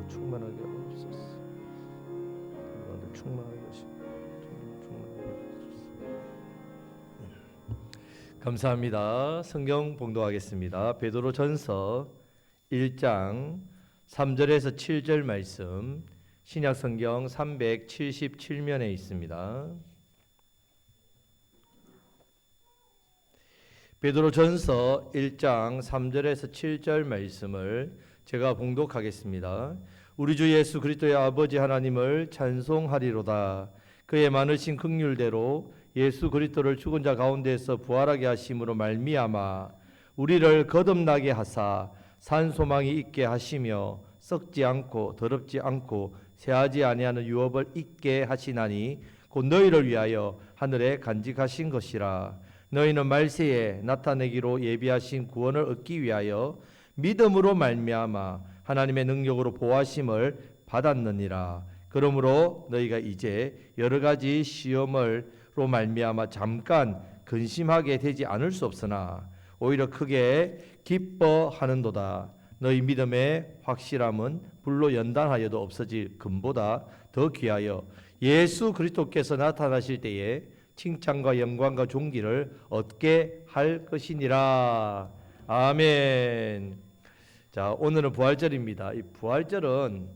충만하게 하옵소서. 나를 충만하게 하시고 충만하게 하옵소서. 감사합니다. 성경 봉독하겠습니다. 베드로전서 1장 3절에서 7절 말씀, 신약 성경 377면에 있습니다. 베드로전서 1장 3절에서 7절 말씀을 제가 봉독하겠습니다. 우리 주 예수 그리스도의 아버지 하나님을 찬송하리로다. 그의 많으신 긍휼대로 예수 그리스도를 죽은 자 가운데서 부활하게 하심으로 말미암아 우리를 거듭나게 하사 산 소망이 있게 하시며 썩지 않고 더럽지 않고 새하지 아니하는 유업을 있게 하시나니 곧 너희를 위하여 하늘에 간직하신 것이라. 너희는 말세에 나타내기로 예비하신 구원을 얻기 위하여 믿음으로 말미암아 하나님의 능력으로 보호하심을 받았느니라. 그러므로 너희가 이제 여러 가지 시험으로 말미암아 잠깐 근심하게 되지 않을 수 없으나 오히려 크게 기뻐하는도다. 너희 믿음의 확실함은 불로 연단하여도 없어질 금보다 더 귀하여 예수 그리스도께서 나타나실 때에 칭찬과 영광과 존귀를 얻게 할 것이니라. 아멘. 자, 오늘은 부활절입니다. 이 부활절은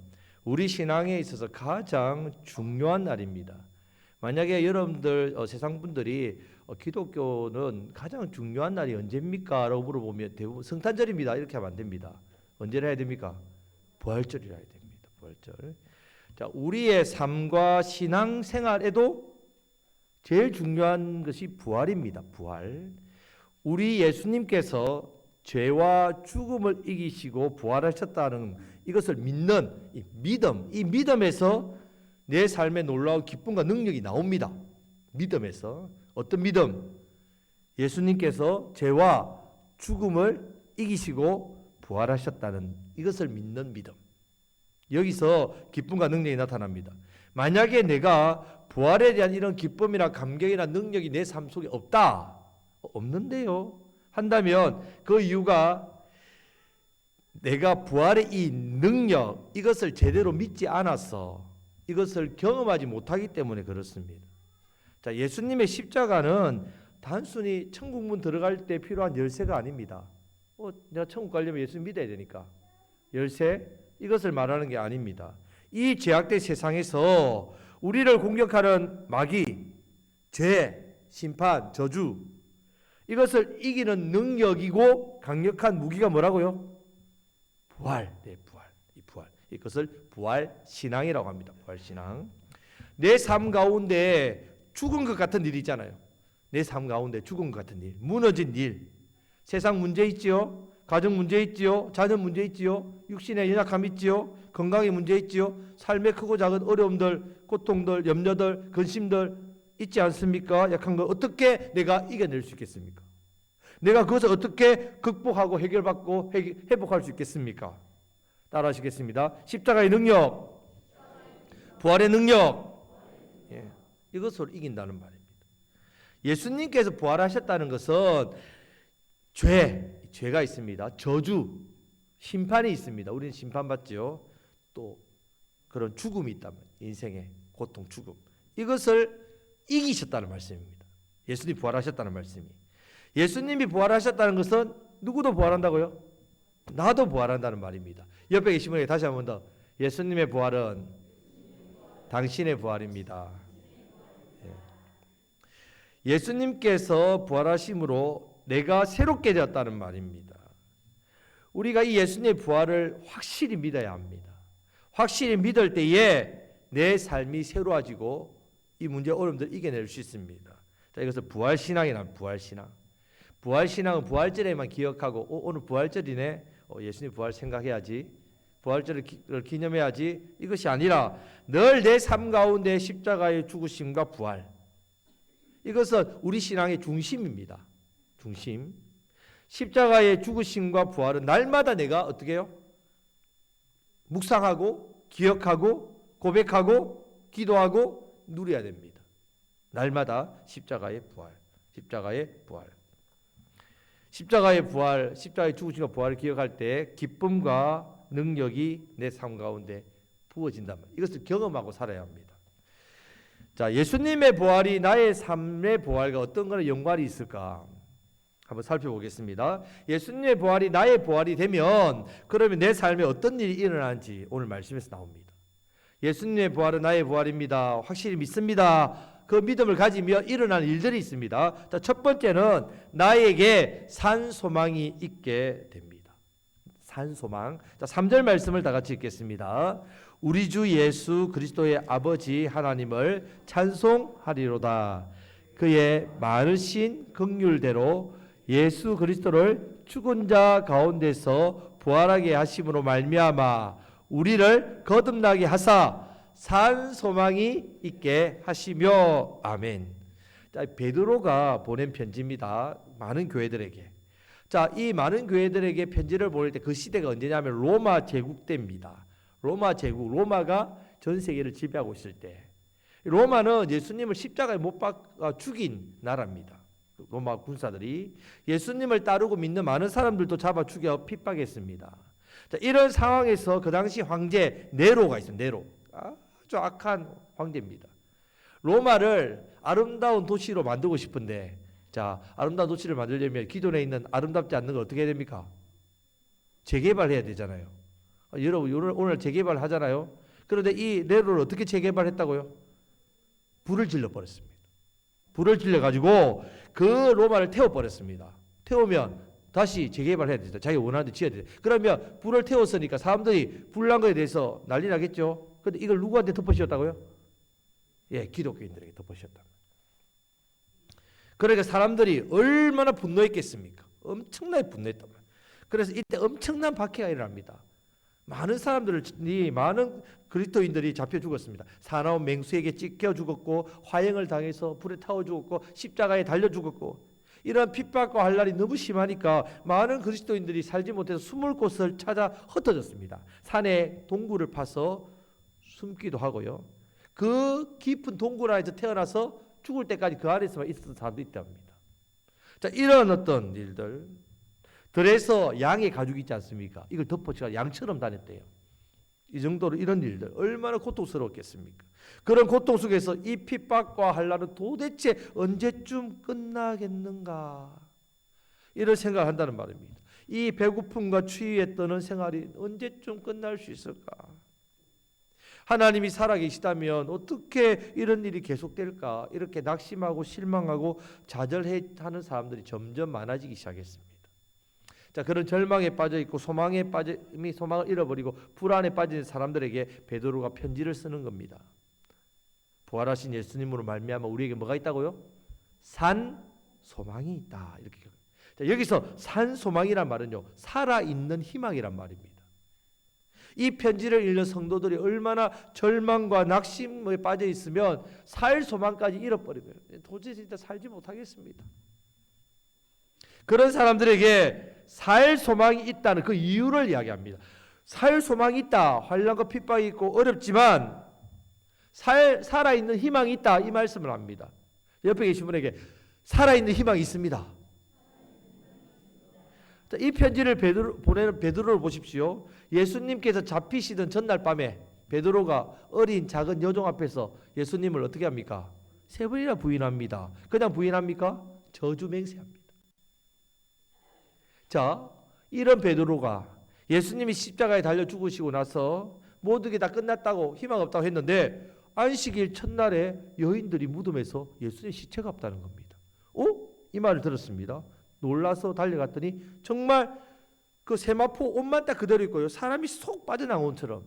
우리 신앙에 있어서 가장 중요한 날입니다. 만약에 여러분들 세상 분들이 기독교는 가장 중요한 날이 언제입니까? 라고 물어보면 대부분 성탄절입니다. 이렇게 하면 안 됩니다. 언제를 해야 됩니까? 부활절이라 해야 됩니다. 부활절. 자, 우리의 삶과 신앙생활에도 제일 중요한 것이 부활입니다. 부활. 우리 예수님께서 죄와 죽음을 이기시고 부활하셨다는 이것을 믿는 이 믿음, 이 믿음에서 내 삶의 놀라운 기쁨과 능력이 나옵니다. 믿음에서. 어떤 믿음? 예수님께서 죄와 죽음을 이기시고 부활하셨다는 이것을 믿는 믿음. 여기서 기쁨과 능력이 나타납니다. 만약에 내가 부활에 대한 이런 기쁨이나 감격이나 능력이 내 삶 속에 없다. 없는데요. 한다면 그 이유가 내가 부활의 이 능력, 이것을 제대로 믿지 않아서 이것을 경험하지 못하기 때문에 그렇습니다. 자, 예수님의 십자가는 단순히 천국문 들어갈 때 필요한 열쇠가 아닙니다. 내가 천국 가려면 예수님 믿어야 되니까. 열쇠? 이것을 말하는 게 아닙니다. 이 죄악된 세상에서 우리를 공격하는 마귀, 죄, 심판, 저주, 이것을 이기는 능력이고 강력한 무기가 뭐라고요? 부활. 네, 부활. 이 부활. 이것을 부활 신앙이라고 합니다. 부활 신앙. 내 삶 가운데 죽은 것 같은 일이 있잖아요. 내 삶 가운데 죽은 것 같은 일, 무너진 일. 세상 문제 있지요. 가정 문제 있지요. 자녀 문제 있지요. 육신의 연약함 있지요. 건강의 문제 있지요. 삶의 크고 작은 어려움들, 고통들, 염려들, 근심들 있지 않습니까? 약한 거 어떻게 내가 이겨낼 수 있겠습니까? 내가 그것을 어떻게 극복하고 해결받고 회복할 수 있겠습니까? 따라 하시겠습니다. 십자가의 능력, 부활의 능력, 이것으로 이긴다는 말입니다. 예수님께서 부활하셨다는 것은 죄가 있습니다. 저주, 심판이 있습니다. 우리는 심판받지요. 또 그런 죽음이 있다면 인생의 고통, 죽음, 이것을 이기셨다는 말씀입니다. 예수님이 부활하셨다는 말씀이. 예수님이 부활하셨다는 것은 누구도 부활한다고요? 나도 부활한다는 말입니다. 옆에 계신 분에게 다시 한 번 더, 예수님의 부활은 당신의 부활입니다. 예수님께서 부활하심으로 내가 새롭게 되었다는 말입니다. 우리가 이 예수님의 부활을 확실히 믿어야 합니다. 확실히 믿을 때에 내 삶이 새로워지고 이 문제 어려움들을 이겨낼 수 있습니다. 자, 이것을 부활신앙이란 부활신앙. 부활신앙은 부활절에만 기억하고 오늘 부활절이네, 예수님 부활 생각해야지, 부활절을 기념해야지, 이것이 아니라 늘 내 삶 가운데 십자가의 죽으심과 부활, 이것은 우리 신앙의 중심입니다. 중심. 십자가의 죽으심과 부활은 날마다 내가 어떻게 해요? 묵상하고 기억하고 고백하고 기도하고 누려야 됩니다. 날마다 십자가의 부활, 십자가의 부활. 십자가의 부활, 십자가의 죽으심과 부활을 기억할 때 기쁨과 능력이 내 삶 가운데 부어진단 말이에요. 이것을 경험하고 살아야 합니다. 자, 예수님의 부활이 나의 삶의 부활과 어떤 거는 연관이 있을까? 한번 살펴보겠습니다. 예수님의 부활이 나의 부활이 되면 그러면 내 삶에 어떤 일이 일어나는지 오늘 말씀에서 나옵니다. 예수님의 부활은 나의 부활입니다. 확실히 믿습니다. 그 믿음을 가지며 일어나는 일들이 있습니다. 자, 첫 번째는 나에게 산 소망이 있게 됩니다. 산 소망. 자, 3절 말씀을 다 같이 읽겠습니다. 우리 주 예수 그리스도의 아버지 하나님을 찬송하리로다. 그의 많으신 긍휼대로 예수 그리스도를 죽은 자 가운데서 부활하게 하심으로 말미암아 우리를 거듭나게 하사 산 소망이 있게 하시며 아멘. 자, 베드로가 보낸 편지입니다. 많은 교회들에게. 자, 이 많은 교회들에게 편지를 보낼 때 그 시대가 언제냐면 로마 제국 때입니다. 로마 제국, 로마가 전 세계를 지배하고 있을 때. 로마는 예수님을 십자가에 못 박아 죽인 나라입니다. 로마 군사들이 예수님을 따르고 믿는 많은 사람들도 잡아 죽여 핍박했습니다. 자, 이런 상황에서 그 당시 황제 네로가 있어요. 네로. 아주 악한 황제입니다. 로마를 아름다운 도시로 만들고 싶은데, 자, 아름다운 도시를 만들려면 기존에 있는 아름답지 않는 걸 어떻게 해야 됩니까? 재개발해야 되잖아요. 여러분 오늘 재개발 하잖아요. 그런데 이 네로를 어떻게 재개발했다고요? 불을 질러 버렸습니다. 불을 질러 가지고 그 로마를 태워 버렸습니다. 태우면 다시 재개발해야 되죠. 자기가 원하는 데 지어야 되죠. 그러면 불을 태웠으니까 사람들이 불난 거에 대해서 난리 나겠죠. 근데 이걸 누구한테 덮어씌웠다고요? 예, 기독교인들에게 덮어씌웠다. 그러니까 사람들이 얼마나 분노했겠습니까? 엄청나게 분노했단 말이에요. 그래서 이때 엄청난 박해가 일어납니다. 많은 사람들이, 많은 그리스도인들이 잡혀 죽었습니다. 사나운 맹수에게 찢겨 죽었고, 화형을 당해서 불에 타워 죽었고, 십자가에 달려 죽었고, 이런 핍박과 환난이 너무 심하니까 많은 그리스도인들이 살지 못해서 숨을 곳을 찾아 흩어졌습니다. 산에 동굴을 파서 숨기도 하고요. 그 깊은 동굴 안에서 태어나서 죽을 때까지 그 안에서만 있었던 사람도 있답니다. 자, 이런 어떤 일들. 들에서 양의 가죽이 있지 않습니까? 이걸 덮어치고 양처럼 다녔대요. 이 정도로 이런 일들 얼마나 고통스러웠겠습니까? 그런 고통 속에서 이 핍박과 환난은 도대체 언제쯤 끝나겠는가? 이런 생각을 한다는 말입니다. 이 배고픔과 추위에 떠는 생활이 언제쯤 끝날 수 있을까? 하나님이 살아계시다면 어떻게 이런 일이 계속될까? 이렇게 낙심하고 실망하고 좌절하는 사람들이 점점 많아지기 시작했습니다. 자, 그런 절망에 빠져 있고 소망을 잃어버리고 불안에 빠진 사람들에게 베드로가 편지를 쓰는 겁니다. 부활하신 예수님으로 말미암아 우리에게 뭐가 있다고요? 산 소망이 있다. 이렇게. 자, 여기서 산 소망이란 말은요, 살아있는 희망이란 말입니다. 이 편지를 읽는 성도들이 얼마나 절망과 낙심에 빠져 있으면 살 소망까지 잃어버리고요. 도저히 진짜 살지 못하겠습니다. 그런 사람들에게 살 소망이 있다는 그 이유를 이야기합니다. 살 소망이 있다. 환난과 핍박이 있고 어렵지만 살아있는 희망이 있다. 이 말씀을 합니다. 옆에 계신 분에게 살아있는 희망이 있습니다. 이 편지를 보내는 베드로를 보십시오. 예수님께서 잡히시던 전날 밤에 베드로가 어린 작은 여종 앞에서 예수님을 어떻게 합니까? 세 번이나 부인합니다. 그냥 부인합니까? 저주 맹세합니다. 자, 이런 베드로가 예수님이 십자가에 달려 죽으시고 나서 모든 게 다 끝났다고 희망 없다고 했는데 안식일 첫날에 여인들이 무덤에서 예수님의 시체가 없다는 겁니다. 이 말을 들었습니다. 놀라서 달려갔더니 정말 그 세마포 옷만 딱 그대로 있고요. 사람이 쏙 빠져나온 것처럼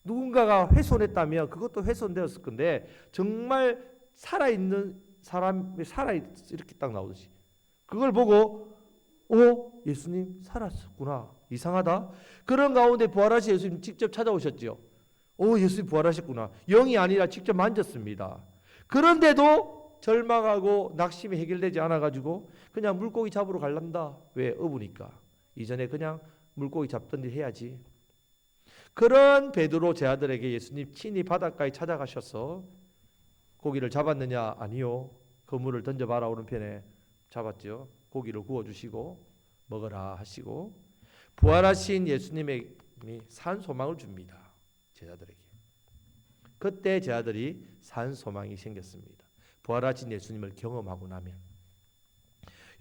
누군가가 훼손했다면 그것도 훼손되었을 건데 정말 살아있는 사람이 이렇게 딱 나오듯이 그걸 보고 예수님 살았었구나. 이상하다. 그런 가운데 부활하신 예수님 직접 찾아오셨지요. 예수님 부활하셨구나. 영이 아니라 직접 만졌습니다. 그런데도 절망하고 낙심이 해결되지 않아가지고 그냥 물고기 잡으러 갈란다. 왜? 어부니까. 이전에 그냥 물고기 잡던 일 해야지. 그런 베드로 제 아들에게 예수님 친히 바닷가에 찾아가셔서 고기를 잡았느냐? 아니요. 그물을 던져봐라. 오른편에 잡았죠. 고기를 구워주시고 먹어라 하시고 부활하신 예수님의 산 소망을 줍니다. 제자들에게. 그때 제자들이 산 소망이 생겼습니다. 부활하신 예수님을 경험하고 나면.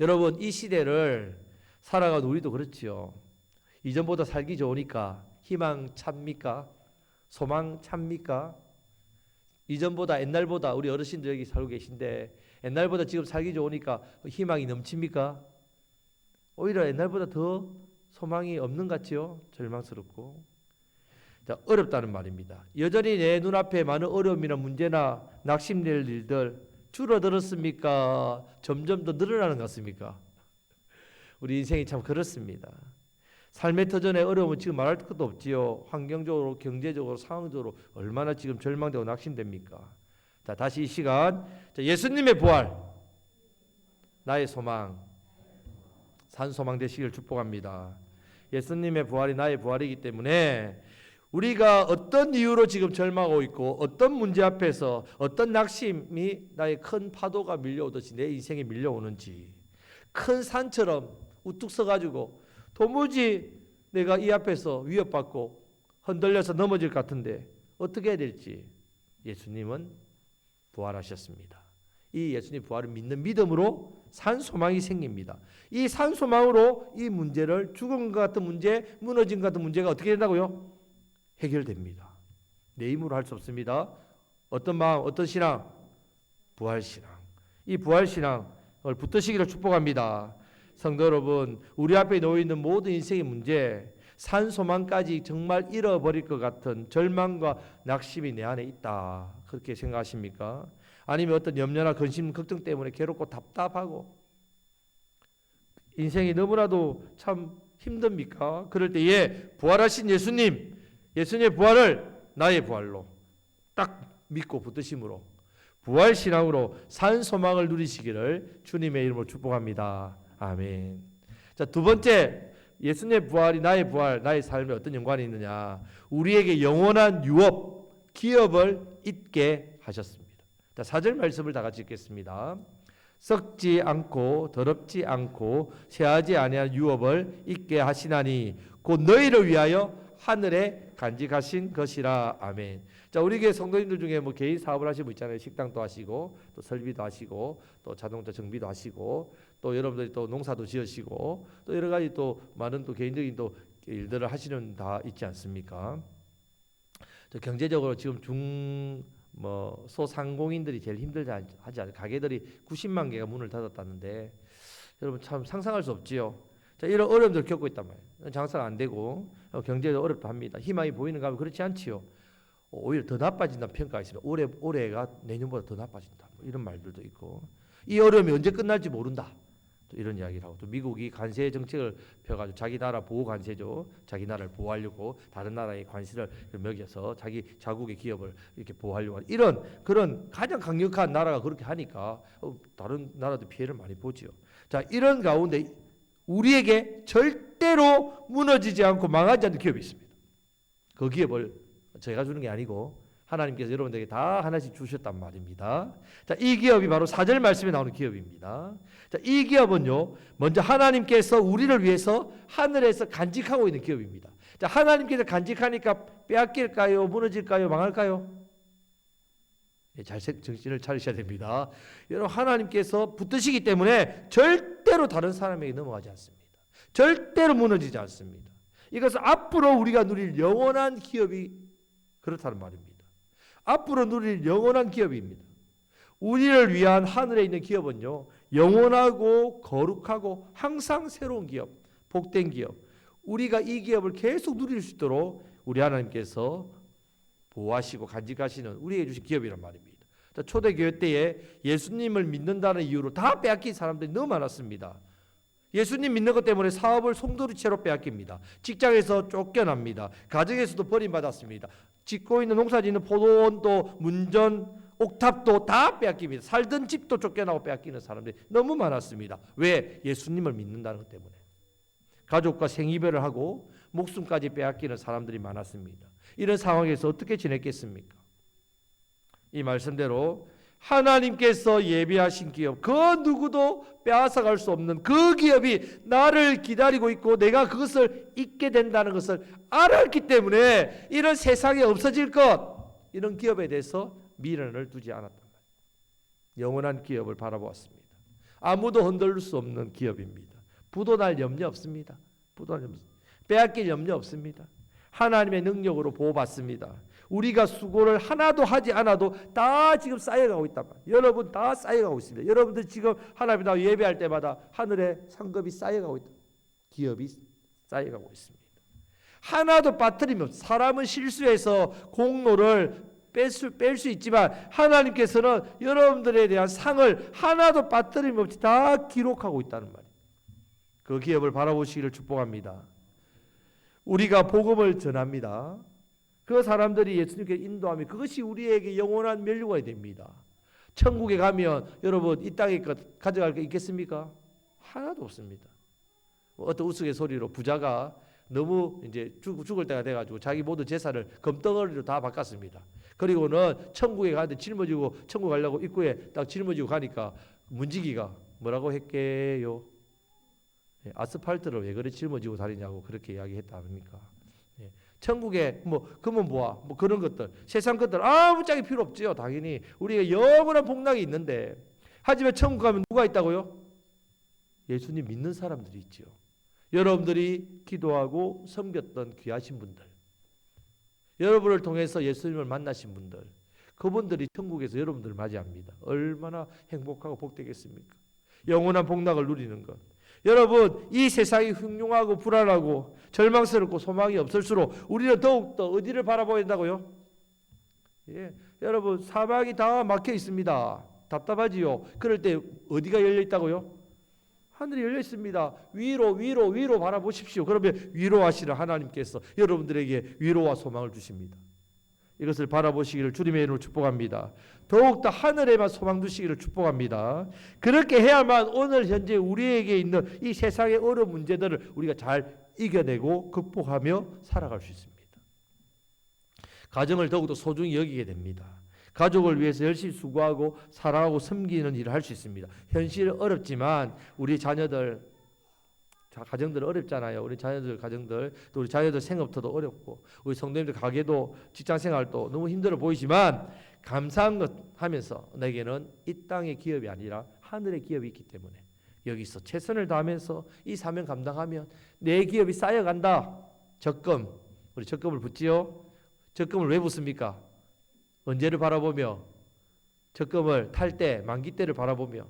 여러분, 이 시대를 살아가는 우리도 그렇지요. 이전보다 살기 좋으니까 희망 찹니까? 소망 찹니까? 이전보다 옛날보다 우리 어르신들 여기 살고 계신데 옛날보다 지금 살기 좋으니까 희망이 넘칩니까? 오히려 옛날보다 더 소망이 없는 것 같지요? 절망스럽고. 자, 어렵다는 말입니다. 여전히 내 눈앞에 많은 어려움이나 문제나 낙심될 일들 줄어들었습니까? 점점 더 늘어나는 것 같습니까? 우리 인생이 참 그렇습니다. 삶의 터전에 어려움은 지금 말할 것도 없지요. 환경적으로, 경제적으로, 상황적으로 얼마나 지금 절망되고 낙심됩니까? 자, 다시 이 시간, 자, 예수님의 부활, 나의 소망, 산 소망 되시길 축복합니다. 예수님의 부활이 나의 부활이기 때문에 우리가 어떤 이유로 지금 절망하고 있고 어떤 문제 앞에서 어떤 낙심이 나의 큰 파도가 밀려오듯이 내 인생에 밀려오는지 큰 산처럼 우뚝 서가지고 도무지 내가 이 앞에서 위협받고 흔들려서 넘어질 것 같은데 어떻게 해야 될지 예수님은 부활하셨습니다. 이 예수님 부활을 믿는 믿음으로 산 소망이 생깁니다. 이 산 소망으로 이 문제를 죽은 것 같은 문제, 무너진 것 같은 문제가 어떻게 된다고요? 해결됩니다. 내 힘으로 할 수 없습니다. 어떤 마음, 어떤 신앙? 부활신앙. 이 부활신앙을 붙드시기를 축복합니다. 성도 여러분, 우리 앞에 놓여있는 모든 인생의 문제, 산 소망까지 정말 잃어버릴 것 같은 절망과 낙심이 내 안에 있다. 그렇게 생각하십니까? 아니면 어떤 염려나 근심, 걱정 때문에 괴롭고 답답하고 인생이 너무나도 참 힘듭니까? 그럴 때에 부활하신 예수님, 예수님의 부활을 나의 부활로 딱 믿고 붙드심으로 부활신앙으로 산 소망을 누리시기를 주님의 이름으로 축복합니다. 아멘. 자, 두 번째, 예수님의 부활이 나의 부활, 나의 삶에 어떤 연관이 있느냐? 우리에게 영원한 유업, 기업을 잊게 하셨습니다. 자, 4절 말씀을 다 같이 읽겠습니다. 썩지 않고 더럽지 않고 쇠하지 아니한 유업을 잊게 하시나니 곧 너희를 위하여 하늘에 간직하신 것이라. 아멘. 자, 우리 교회 성도님들 중에 뭐 개인 사업을 하시는 분 있잖아요. 식당도 하시고 또 설비도 하시고 또 자동차 정비도 하시고 또 여러분들이 또 농사도 지으시고 또 여러 가지 또 많은 또 개인적인 또 일들을 하시는 다 있지 않습니까? 또 경제적으로 지금 소상공인들이 제일 힘들지 하지 않아요. 가게들이 90만 개가 문을 닫았다는데 여러분 참 상상할 수 없지요. 자, 이런 어려움들을 겪고 있단 말이에요. 장사가 안 되고 경제도 어렵다 합니다. 희망이 보이는가 하면 그렇지 않지요. 오히려 더 나빠진다는 평가가 있습니다. 올해가 내년보다 더 나빠진다. 뭐 이런 말들도 있고 이 어려움이 언제 끝날지 모른다. 또 이런 이야기를 하고 또 미국이 관세 정책을 펴가지고 자기 나라 보호 관세죠. 자기 나라를 보호하려고 다른 나라의 관세를 매겨서 자기 자국의 기업을 이렇게 보호하려고 하는 이런 그런 가장 강력한 나라가 그렇게 하니까 다른 나라도 피해를 많이 보지요. 자, 이런 가운데 우리에게 절대로 무너지지 않고 망하지 않는 기업이 있습니다. 그 기업을 제가 주는 게 아니고 하나님께서 여러분들에게 다 하나씩 주셨단 말입니다. 자, 이 기업이 바로 4절 말씀에 나오는 기업입니다. 자, 이 기업은요, 먼저 하나님께서 우리를 위해서 하늘에서 간직하고 있는 기업입니다. 자, 하나님께서 간직하니까 빼앗길까요? 무너질까요? 망할까요? 잘 정신을 차리셔야 됩니다. 여러분, 하나님께서 붙드시기 때문에 절대로 다른 사람에게 넘어가지 않습니다. 절대로 무너지지 않습니다. 이것은 앞으로 우리가 누릴 영원한 기업이 그렇다는 말입니다. 앞으로 누릴 영원한 기업입니다. 우리를 위한 하늘에 있는 기업은요, 영원하고 거룩하고 항상 새로운 기업, 복된 기업. 우리가 이 기업을 계속 누릴 수 있도록 우리 하나님께서 보호하시고 간직하시는 우리에게 주신 기업이란 말입니다. 초대교회 때에 예수님을 믿는다는 이유로 다 빼앗긴 사람들이 너무 많았습니다. 예수님 믿는 것 때문에 사업을 송두리째로 빼앗깁니다. 직장에서 쫓겨납니다. 가정에서도 버림받았습니다. 짓고 있는 농사짓는 포도원도 문전 옥탑도 다 빼앗깁니다. 살던 집도 쫓겨나고 빼앗기는 사람들이 너무 많았습니다. 왜? 예수님을 믿는다는 것 때문에. 가족과 생이별을 하고 목숨까지 빼앗기는 사람들이 많았습니다. 이런 상황에서 어떻게 지냈겠습니까? 이 말씀대로 하나님께서 예비하신 기업, 그 누구도 빼앗아갈 수 없는 그 기업이 나를 기다리고 있고 내가 그것을 잊게 된다는 것을 알았기 때문에 이런 세상에 없어질 것, 이런 기업에 대해서 미련을 두지 않았단 말이에요. 영원한 기업을 바라보았습니다. 아무도 흔들 수 없는 기업입니다. 부도 날 염려 없습니다. 부도 날 염려 없습니다. 빼앗길 염려 없습니다. 하나님의 능력으로 보호받습니다. 우리가 수고를 하나도 하지 않아도 다 지금 쌓여가고 있단 말이에요. 여러분 다 쌓여가고 있습니다. 여러분들 지금 하나님 나와 예배할 때마다 하늘에 상급이 쌓여가고 있다. 기업이 쌓여가고 있습니다. 하나도 빠뜨리면, 사람은 실수해서 공로를 뺄 수 있지만 하나님께서는 여러분들에 대한 상을 하나도 빠뜨림 없이 다 기록하고 있다는 말이에요. 그 기업을 바라보시기를 축복합니다. 우리가 복음을 전합니다. 그 사람들이 예수님께 인도하면 그것이 우리에게 영원한 면류관이 됩니다. 천국에 가면 여러분 이 땅에 것 가져갈 게 있겠습니까? 하나도 없습니다. 어떤 우스갯소리로 부자가 너무 이제 죽을 때가 돼가지고 자기 모든 재산을 금덩어리로 다 바꿨습니다. 그리고는 천국에 가는데 짊어지고 천국 가려고 입구에 딱 짊어지고 가니까 문지기가 뭐라고 했게요? 아스팔트를 왜 그래 짊어지고 다니냐고 그렇게 이야기했다 합니까? 천국에 뭐 금은 보아 뭐 그런 것들, 세상 것들 아무 짝이 필요 없지요. 당연히 우리가 영원한 복락이 있는데, 하지만 천국 가면 누가 있다고요? 예수님 믿는 사람들이 있지요. 여러분들이 기도하고 섬겼던 귀하신 분들, 여러분을 통해서 예수님을 만나신 분들, 그분들이 천국에서 여러분들을 맞이합니다. 얼마나 행복하고 복되겠습니까? 영원한 복락을 누리는 것. 여러분 이 세상이 흉흉하고 불안하고 절망스럽고 소망이 없을수록 우리는 더욱더 어디를 바라봐야 된다고요? 여러분 사방이 다 막혀 있습니다. 답답하지요. 그럴 때 어디가 열려 있다고요? 하늘이 열려 있습니다. 위로 바라보십시오. 그러면 위로하시는 하나님께서 여러분들에게 위로와 소망을 주십니다. 이것을 바라보시기를 주님의 이름으로 축복합니다. 더욱더 하늘에만 소망 두시기를 축복합니다. 그렇게 해야만 오늘 현재 우리에게 있는 이 세상의 어려운 문제들을 우리가 잘 이겨내고 극복하며 살아갈 수 있습니다. 가정을 더욱더 소중히 여기게 됩니다. 가족을 위해서 열심히 수고하고 사랑하고 섬기는 일을 할 수 있습니다. 현실은 어렵지만 우리 자녀들, 가정들 어렵잖아요. 우리 자녀들 가정들, 또 우리 자녀들 생업터도 어렵고 우리 성도님들 가게도 직장생활도 너무 힘들어 보이지만 감사한 것 하면서 내게는 이 땅의 기업이 아니라 하늘의 기업이 있기 때문에 여기서 최선을 다하면서 이 사명 감당하면 내 기업이 쌓여간다. 적금, 우리 적금을 붓지요. 적금을 왜 붓습니까? 언제를 바라보며? 적금을 탈 때, 만기 때를 바라보며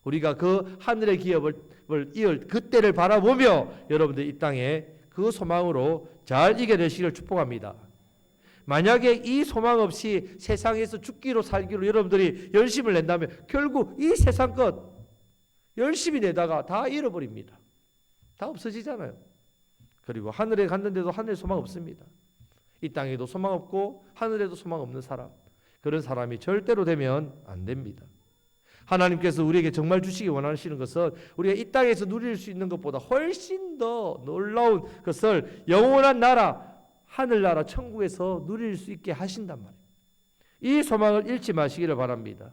우리가 그 하늘의 기업을 이을 그때를 바라보며 여러분들 이 땅에 그 소망으로 잘 이겨내시기를 축복합니다. 만약에 이 소망 없이 세상에서 죽기로 살기로 여러분들이 열심을 낸다면 결국 이 세상 것 열심히 내다가 다 잃어버립니다. 다 없어지잖아요. 그리고 하늘에 갔는데도 하늘에 소망 없습니다. 이 땅에도 소망 없고 하늘에도 소망 없는 사람, 그런 사람이 절대로 되면 안 됩니다. 하나님께서 우리에게 정말 주시기 원하시는 것은 우리가 이 땅에서 누릴 수 있는 것보다 훨씬 더 놀라운 것을 영원한 나라, 하늘나라 천국에서 누릴 수 있게 하신단 말이에요. 이 소망을 잃지 마시기를 바랍니다.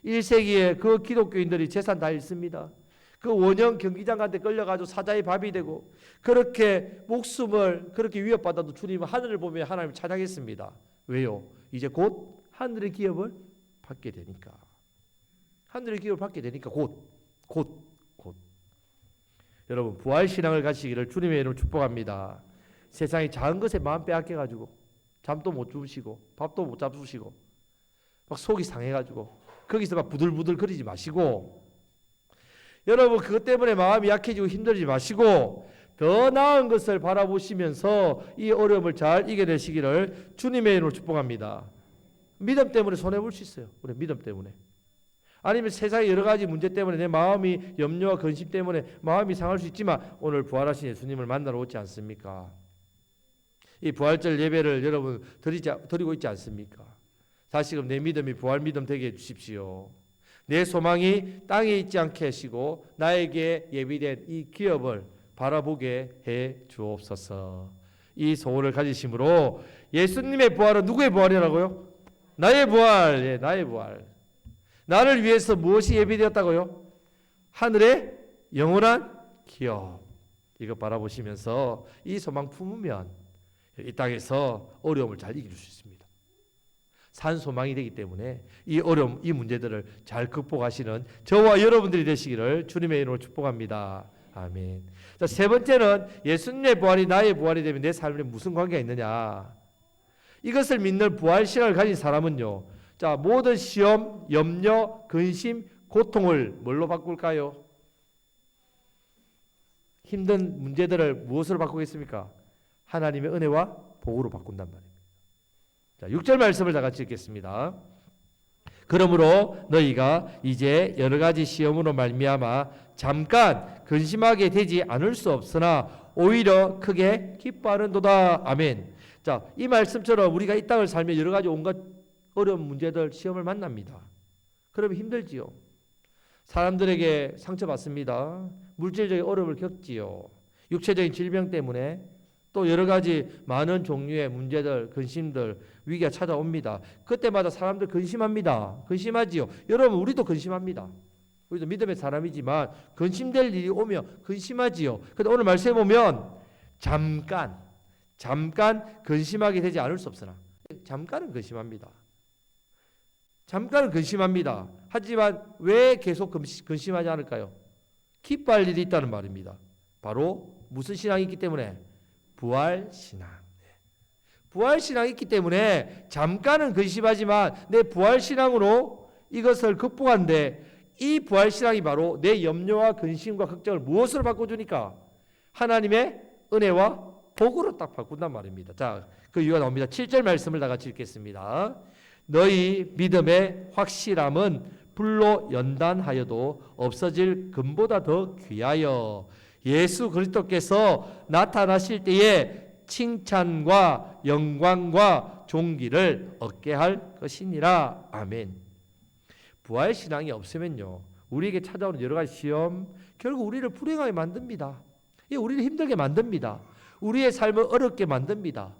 1세기에 그 기독교인들이 재산 다 잃습니다. 그 원형 경기장한테 끌려가지고 사자의 밥이 되고 그렇게 목숨을 그렇게 위협받아도 주님은 하늘을 보며 하나님을 찬양했습니다. 왜요? 이제 곧 하늘의 기업을 받게 되니까. 하늘의 기업을 받게 되니까 곧. 여러분 부활신앙을 가시기를 주님의 이름으로 축복합니다. 세상의 작은 것에 마음 빼앗겨가지고 잠도 못 주무시고 밥도 못 잡수시고 막 속이 상해가지고 거기서 막 부들부들 거리지 마시고, 여러분 그것 때문에 마음이 약해지고 힘들지 마시고 더 나은 것을 바라보시면서 이 어려움을 잘 이겨내시기를 주님의 이름으로 축복합니다. 믿음 때문에 손해볼 수 있어요. 우리 믿음 때문에. 아니면 세상의 여러 가지 문제 때문에 내 마음이 염려와 근심 때문에 마음이 상할 수 있지만 오늘 부활하신 예수님을 만나러 오지 않습니까? 이 부활절 예배를 여러분 드리고 있지 않습니까? 다시금 내 믿음이 부활 믿음 되게 해주십시오. 내 소망이 땅에 있지 않게 하시고 나에게 예비된 이 기업을 바라보게 해 주옵소서. 이 소원을 가지심으로 예수님의 부활은 누구의 부활이라고요? 나의 부활. 예, 나의 부활. 나를 위해서 무엇이 예비되었다고요? 하늘의 영원한 기업. 이거 바라보시면서 이 소망 품으면 이 땅에서 어려움을 잘 이길 수 있습니다. 산 소망이 되기 때문에 이 어려움, 이 문제들을 잘 극복하시는 저와 여러분들이 되시기를 주님의 이름으로 축복합니다. 아멘. 자, 세 번째는 예수님의 부활이 나의 부활이 되면 내 삶에 무슨 관계가 있느냐? 이것을 믿는 부활 신앙을 가진 사람은요. 자, 모든 시험, 염려, 근심, 고통을 뭘로 바꿀까요? 힘든 문제들을 무엇으로 바꾸겠습니까? 하나님의 은혜와 복으로 바꾼단 말입니다. 자, 6절 말씀을 다 같이 읽겠습니다. 그러므로 너희가 이제 여러 가지 시험으로 말미암아 잠깐 근심하게 되지 않을 수 없으나 오히려 크게 기뻐하는도다. 아멘. 자, 이 말씀처럼 우리가 이 땅을 살며 여러 가지 온갖 어려운 문제들, 시험을 만납니다. 그러면 힘들지요. 사람들에게 상처받습니다. 물질적인 어려움을 겪지요. 육체적인 질병 때문에 또 여러 가지 많은 종류의 문제들, 근심들, 위기가 찾아옵니다. 그때마다 사람들 근심합니다. 근심하지요. 여러분, 우리도 근심합니다. 우리도 믿음의 사람이지만 근심될 일이 오면 근심하지요. 그런데 오늘 말씀해 보면 잠깐 근심하게 되지 않을 수 없으나 잠깐은 근심합니다. 잠깐은 근심합니다. 하지만 왜 계속 근심하지 않을까요? 기뻐할 일이 있다는 말입니다. 바로 무슨 신앙이 있기 때문에? 부활신앙. 부활신앙이 있기 때문에 잠깐은 근심하지만 내 부활신앙으로 이것을 극복하는데 이 부활신앙이 바로 내 염려와 근심과 걱정을 무엇으로 바꿔주니까? 하나님의 은혜와 복으로 딱 바꾼단 말입니다. 자, 그 이유가 나옵니다. 7절 말씀을 다 같이 읽겠습니다. 너희 믿음의 확실함은 불로 연단하여도 없어질 금보다 더 귀하여 예수 그리스도께서 나타나실 때에 칭찬과 영광과 존귀를 얻게 할 것이니라. 아멘. 부활신앙이 없으면요, 우리에게 찾아오는 여러 가지 시험, 결국 우리를 불행하게 만듭니다. 우리를 힘들게 만듭니다. 우리의 삶을 어렵게 만듭니다.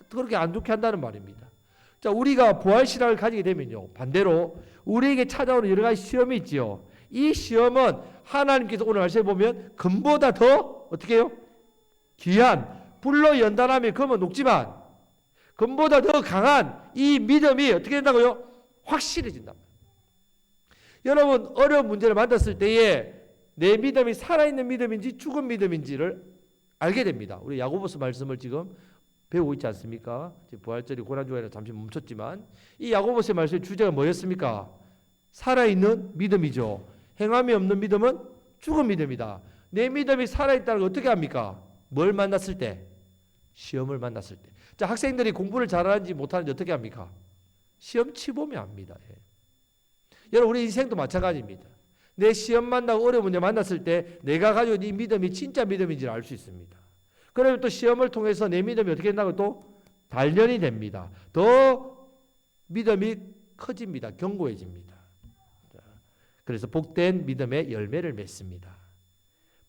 그렇게 안 좋게 한다는 말입니다. 자, 우리가 부활신앙을 가지게 되면요, 반대로 우리에게 찾아오는 여러 가지 시험이 있지요. 이 시험은 하나님께서 오늘 말씀해 보면 금보다 더 어떻게 해요? 귀한 불로 연단하면 금은 녹지만 금보다 더 강한 이 믿음이 어떻게 된다고요? 확실해진다. 여러분, 어려운 문제를 만났을 때에 내 믿음이 살아있는 믿음인지 죽은 믿음인지를 알게 됩니다. 우리 야고보서 말씀을 지금 배우고 있지 않습니까? 부활절이 고난주간에 잠시 멈췄지만 이 야고보서의 말씀의 주제가 뭐였습니까? 살아있는 믿음이죠. 행함이 없는 믿음은 죽은 믿음이다. 내 믿음이 살아있다는 걸 어떻게 합니까? 뭘 만났을 때? 시험을 만났을 때. 자, 학생들이 공부를 잘하는지 못하는지 어떻게 합니까? 시험 치보면 압니다. 예. 여러분, 우리 인생도 마찬가지입니다. 내 시험 만나고 어려운 문제 만났을 때 내가 가지고 있는 이 믿음이 진짜 믿음인지를 알 수 있습니다. 그러면 또 시험을 통해서 내 믿음이 어떻게 된다고 또 단련이 됩니다. 더 믿음이 커집니다. 견고해집니다. 그래서 복된 믿음의 열매를 맺습니다.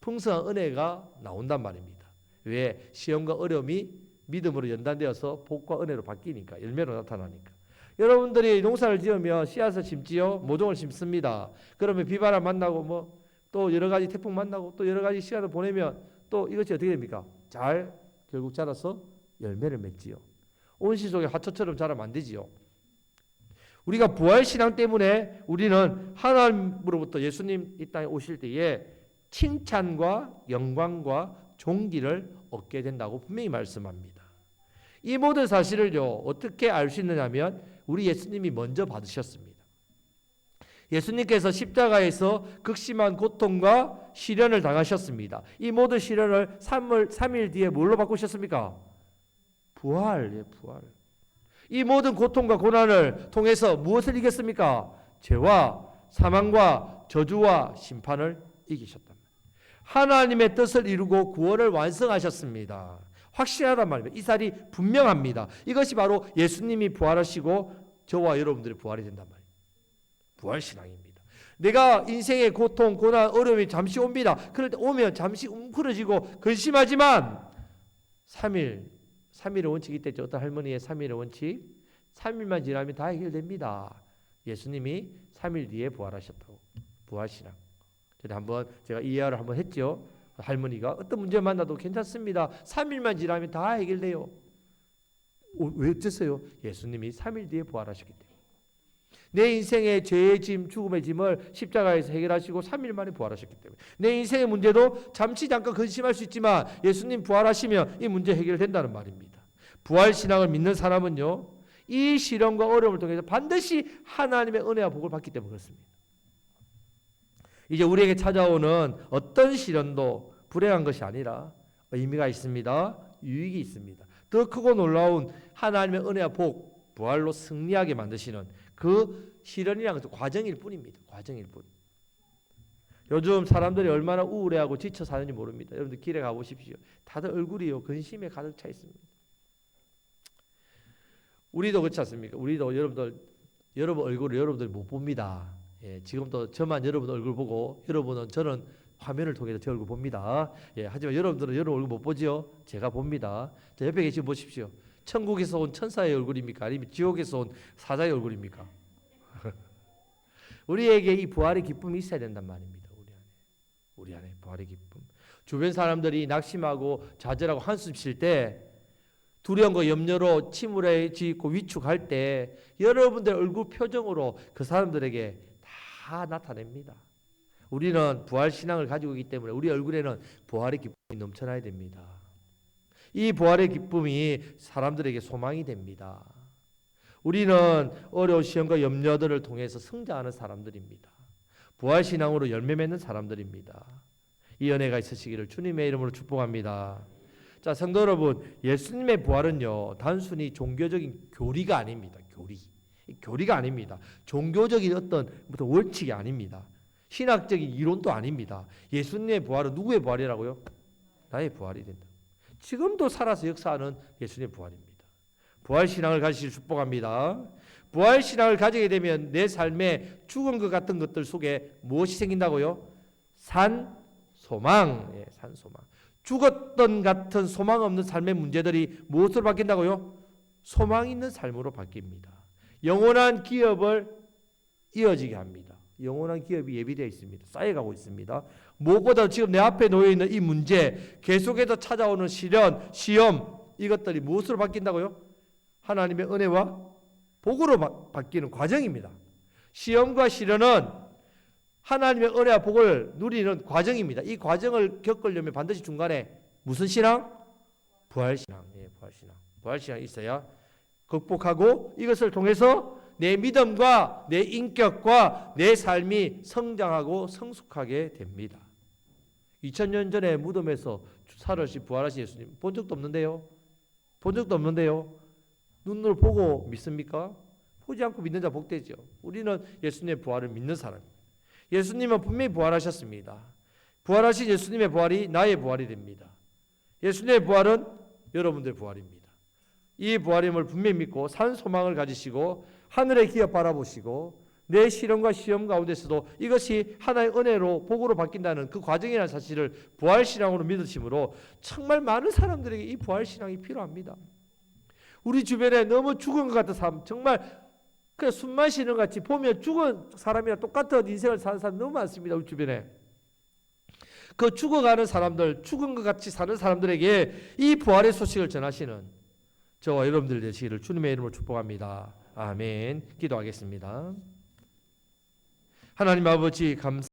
풍성한 은혜가 나온단 말입니다. 왜? 시험과 어려움이 믿음으로 연단되어서 복과 은혜로 바뀌니까, 열매로 나타나니까. 여러분들이 농사를 지으면 씨앗을 심지요, 모종을 심습니다. 그러면 비바람 만나고 또 여러 가지 태풍 만나고 또 여러 가지 시간을 보내면 또 이것이 어떻게 됩니까? 잘 결국 자라서 열매를 맺지요. 온실 속의 화초처럼 자라면 안 되지요. 우리가 부활신앙 때문에 우리는 하나님으로부터 예수님 이 땅에 오실 때에 칭찬과 영광과 존귀를 얻게 된다고 분명히 말씀합니다. 이 모든 사실을요, 어떻게 알 수 있느냐면 우리 예수님이 먼저 받으셨습니다. 예수님께서 십자가에서 극심한 고통과 시련을 당하셨습니다. 이 모든 시련을 3일 뒤에 뭘로 바꾸셨습니까? 부활. 이 모든 고통과 고난을 통해서 무엇을 이겼습니까? 죄와 사망과 저주와 심판을 이기셨다. 하나님의 뜻을 이루고 구원을 완성하셨습니다. 확실하단 말입니다. 이 사실이 분명합니다. 이것이 바로 예수님이 부활하시고 저와 여러분들이 부활이 된단 말이에요. 부활신앙입니다. 내가 인생의 고통, 고난, 어려움이 잠시 옵니다. 그럴 때 오면 잠시 웅크러지고 근심하지만 3일의 원칙이 있댔죠. 어떤 할머니의 3일의 원칙. 3일만 지나면 다 해결됩니다. 예수님이 3일 뒤에 부활하셨다고. 부활신앙. 전에 한번 제가 이해를 한번 했죠. 할머니가 어떤 문제 만나도 괜찮습니다. 3일만 지나면 다 해결돼요. 왜 어땠어요? 예수님이 3일 뒤에 부활하셨기 때문에. 내 인생의 죄의 짐, 죽음의 짐을 십자가에서 해결하시고 3일 만에 부활하셨기 때문에. 내 인생의 문제도 잠시 잠깐 근심할 수 있지만 예수님 부활하시면 이 문제 해결된다는 말입니다. 부활신앙을 믿는 사람은요, 이 시련과 어려움을 통해서 반드시 하나님의 은혜와 복을 받기 때문에 그렇습니다. 이제 우리에게 찾아오는 어떤 시련도 불행한 것이 아니라 의미가 있습니다. 유익이 있습니다. 더 크고 놀라운 하나님의 은혜와 복, 부활로 승리하게 만드시는 그 시련이라는 것은 과정일 뿐입니다. 과정일 뿐. 요즘 사람들이 얼마나 우울해하고 지쳐 사는지 모릅니다. 여러분들 길에 가보십시오. 다들 얼굴이요, 근심에 가득 차 있습니다. 우리도 그렇지 않습니까? 우리도 여러분 얼굴을 여러분들이 못 봅니다. 예, 지금도 저만 여러분 얼굴 보고 여러분은 저는 화면을 통해서 제 얼굴 봅니다. 예, 하지만 여러분들은 여러분 얼굴 못 보지요? 제가 봅니다. 자, 옆에 계시면 보십시오. 천국에서 온 천사의 얼굴입니까? 아니면 지옥에서 온 사자의 얼굴입니까? 우리에게 이 부활의 기쁨이 있어야 된단 말입니다. 우리 안에 부활의 기쁨. 주변 사람들이 낙심하고 좌절하고 한숨 쉴 때, 두려움과 염려로 침울해지고 위축할 때 여러분들 얼굴 표정으로 그 사람들에게 다 나타냅니다. 우리는 부활 신앙을 가지고 있기 때문에 우리 얼굴에는 부활의 기쁨이 넘쳐나야 됩니다. 이 부활의 기쁨이 사람들에게 소망이 됩니다. 우리는 어려운 시험과 염려들을 통해서 성장하는 사람들입니다. 부활 신앙으로 열매 맺는 사람들입니다. 이 은혜가 있으시기를 주님의 이름으로 축복합니다. 자, 성도 여러분, 예수님의 부활은요, 단순히 종교적인 교리가 아닙니다. 교리가 아닙니다. 종교적인 어떤 원칙이 아닙니다. 신학적인 이론도 아닙니다. 예수님의 부활은 누구의 부활이라고요? 나의 부활이 된다. 지금도 살아서 역사하는 예수님의 부활입니다. 부활신앙을 가지시길 축복합니다. 부활신앙을 가지게 되면 내 삶에 죽은 것 같은 것들 속에 무엇이 생긴다고요? 산소망. 예, 산소망. 죽었던 같은 소망 없는 삶의 문제들이 무엇으로 바뀐다고요? 소망 있는 삶으로 바뀝니다. 영원한 기업을 이어지게 합니다. 영원한 기업이 예비되어 있습니다. 쌓여가고 있습니다. 무엇보다 지금 내 앞에 놓여있는 이 문제, 계속해서 찾아오는 시련, 시험, 이것들이 무엇으로 바뀐다고요? 하나님의 은혜와 복으로 바뀌는 과정입니다. 시험과 시련은 하나님의 은혜와 복을 누리는 과정입니다. 이 과정을 겪으려면 반드시 중간에 무슨 신앙? 부활신앙. 예, 부활신앙. 부활신앙이 있어야 극복하고 이것을 통해서 내 믿음과 내 인격과 내 삶이 성장하고 성숙하게 됩니다. 2000년 전에 무덤에서 살아오신 부활하신 예수님 본 적도 없는데요. 본 적도 없는데요. 눈으로 보고 믿습니까? 보지 않고 믿는 자 복되죠. 우리는 예수님의 부활을 믿는 사람입니다. 예수님은 분명히 부활하셨습니다. 부활하신 예수님의 부활이 나의 부활이 됩니다. 예수님의 부활은 여러분들의 부활입니다. 이 부활임을 분명히 믿고 산 소망을 가지시고 하늘의 기업 바라보시고 내 시련과 시험 가운데서도 이것이 하나의 은혜로 복으로 바뀐다는 그 과정이라는 사실을 부활신앙으로 믿으심으로 정말 많은 사람들에게 이 부활신앙이 필요합니다. 우리 주변에 너무 죽은 것 같은 사람, 정말 그냥 숨만 쉬는 것 같이 보면 죽은 사람이랑 똑같은 인생을 사는 사람 너무 많습니다. 우리 주변에. 그 죽어가는 사람들, 죽은 것 같이 사는 사람들에게 이 부활의 소식을 전하시는 저와 여러분들 되시기를 주님의 이름으로 축복합니다. 아멘. 기도하겠습니다. 하나님 아버지 감사합니다.